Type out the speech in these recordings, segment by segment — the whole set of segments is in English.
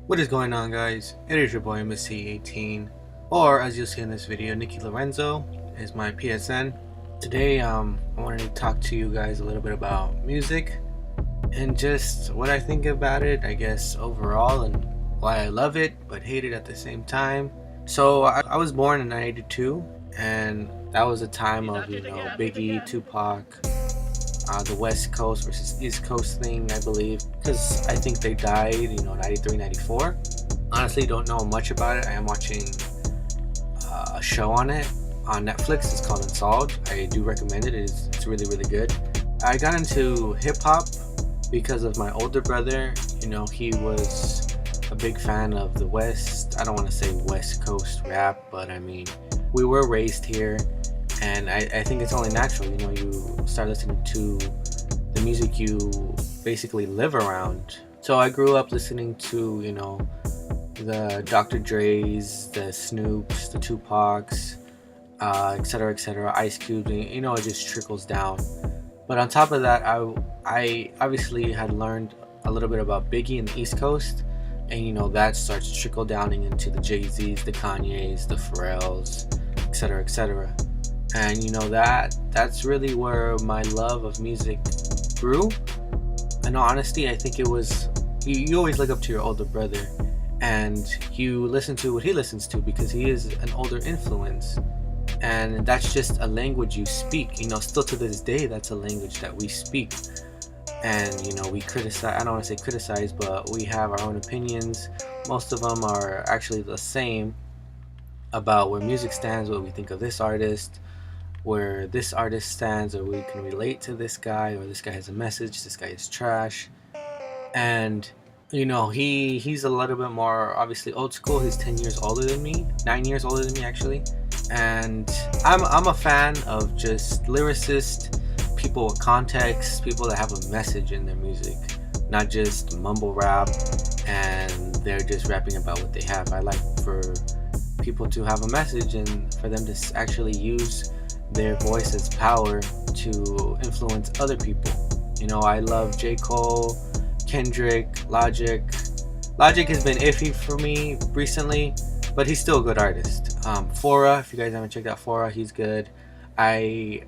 What is going on, guys? It is your boy MSC18, or as you'll see in this video, Nicky Lorenzo is my PSN. Today I wanted to talk to you guys a little bit about music and just what I think about it, I guess, overall, and why I love it but hate it at the same time. So I was born in 1982, and that was a time of, Biggie, Tupac, the West Coast versus East Coast thing, I believe, because I think they died, 93, 94. Honestly, don't know much about it. I am watching a show on it on Netflix. It's called Unsolved. I do recommend it. It's really, really good. I got into hip hop because of my older brother. He was a big fan of the West. I don't want to say West Coast rap, but I mean, we were raised here. And I think it's only natural, you start listening to the music you basically live around. So I grew up listening to, the Dr. Dre's, the Snoops, the Tupacs, etc., Ice Cube, it just trickles down. But on top of that, I obviously had learned a little bit about Biggie in the East Coast, and that starts trickle downing into the Jay-Z's, the Kanye's, the Pharrell's, etc. And that's really where my love of music grew. In all honesty, I think it was, you always look up to your older brother and you listen to what he listens to because he is an older influence, and that's just a language you speak. Still to this day, that's a language that we speak. And we criticize, I don't want to say criticize, but we have our own opinions. Most of them are actually the same about where music stands, what we think of this artist, where this artist stands, or we can relate to this guy, or this guy has a message, this guy is trash. And he's a little bit more obviously old school. He's 10 years older than me, 9 years older than me actually. And I'm a fan of just lyricists, people with context, people that have a message in their music, not just mumble rap and they're just rapping about what they have. I like for people to have a message and for them to actually use their voice as power to influence other people. I love J. Cole, Kendrick, Logic. Logic has been iffy for me recently, but he's still a good artist. Fora, if you guys haven't checked out Fora, he's good. I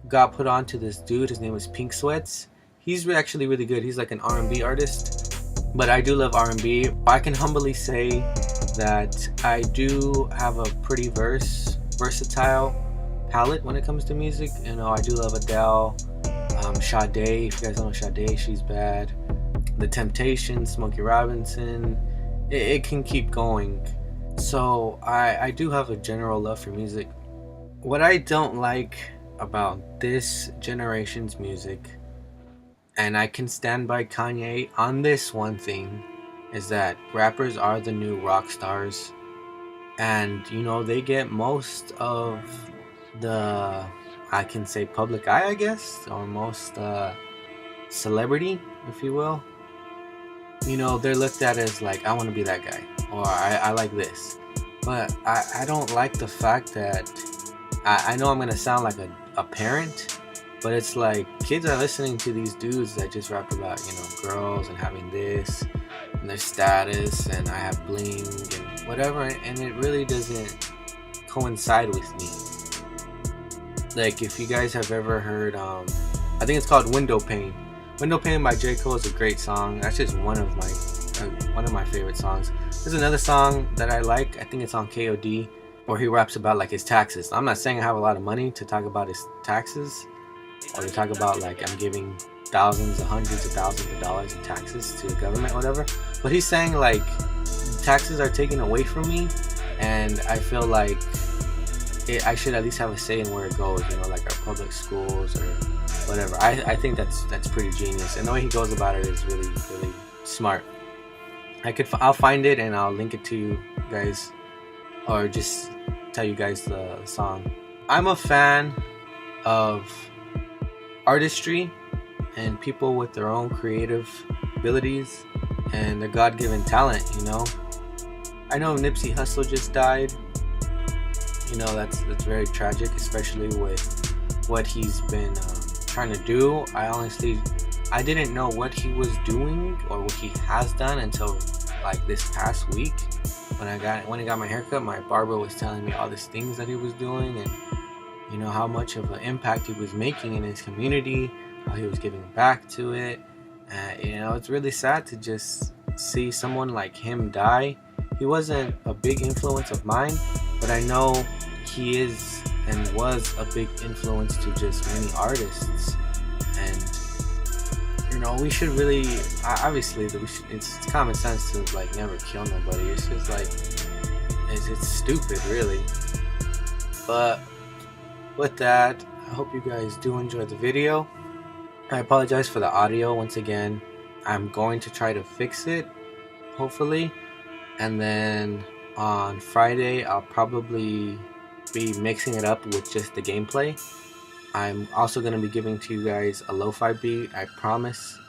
got put on to this dude, his name is Pink Sweats. He's actually really good. He's like an R&B artist, but I do love R&B. I can humbly say that I do have a pretty versatile palette when it comes to music. I do love Adele, Sade. If you guys don't know Sade, she's bad. The Temptations, Smokey Robinson. It can keep going. So I do have a general love for music. What I don't like about this generation's music, and I can stand by Kanye on this one thing, is that rappers are the new rock stars, and they get most of the, I can say, public eye, I guess, or most celebrity, if you will. They're looked at as like, I want to be that guy, or I like this. But I don't like the fact that I know I'm gonna sound like a parent, but it's like kids are listening to these dudes that just rap about girls and having this and their status, and I have bling and whatever, and it really doesn't coincide with me. Like, if you guys have ever heard, I think it's called Window Pane. Window Pane by J. Cole is a great song. That's just one of my favorite songs. There's another song that I like. I think it's on KOD, where he raps about like his taxes. I'm not saying I have a lot of money to talk about his taxes, or to talk about like I'm giving thousands or hundreds of thousands of dollars in taxes to the government, whatever. But he's saying like taxes are taken away from me, and I feel like I should at least have a say in where it goes, like our public schools or whatever. I think that's pretty genius, and the way he goes about it is really, really smart. I'll find it and I'll link it to you guys, or just tell you guys the song. I'm a fan of artistry and people with their own creative abilities and their God-given talent. I know Nipsey Hussle just died. That's very tragic, especially with what he's been trying to do. I didn't know what he was doing or what he has done until like this past week when I got my haircut. My barber was telling me all these things that he was doing, and you know how much of an impact he was making in his community, how he was giving back to it. You know, it's really sad to just see someone like him die. He wasn't a big influence of mine, but I know he is and was a big influence to just many artists. And you know, we should really, obviously, it's common sense to like never kill nobody. It's just like it's stupid, really. But with that, I hope you guys do enjoy the video. I apologize for the audio once again. I'm going to try to fix it, hopefully, and then on Friday I'll probably be mixing it up with just the gameplay. I'm also going to be giving to you guys a lo-fi beat, I promise.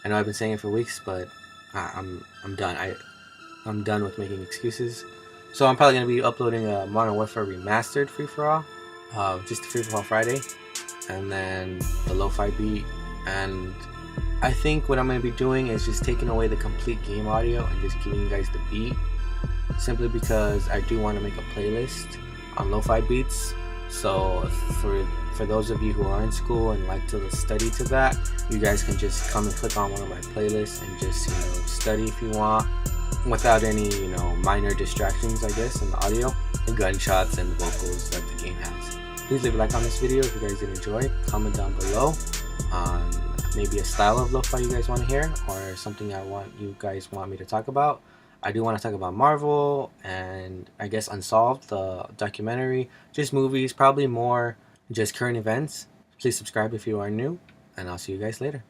I know I've been saying it for weeks, but I'm done. I'm done with making excuses. So I'm probably going to be uploading a Modern Warfare Remastered free-for-all, just a free-for-all Friday, and then the lo-fi beat. And I think what I'm going to be doing is just taking away the complete game audio and just giving you guys the beat, simply because I do want to make a playlist on lo-fi beats. So for those of you who are in school and like to study to that, you guys can just come and click on one of my playlists and just, you know, study if you want, without any, you know, minor distractions, I guess, in the audio, the gunshots and the vocals that the game has. Please leave a like on this video if you guys did enjoy. Comment down below on maybe a style of lo-fi you guys want to hear, or something you guys want me to talk about. I do want to talk about Marvel and I guess Unsolved, the documentary, just movies, probably more just current events. Please subscribe if you are new, and I'll see you guys later.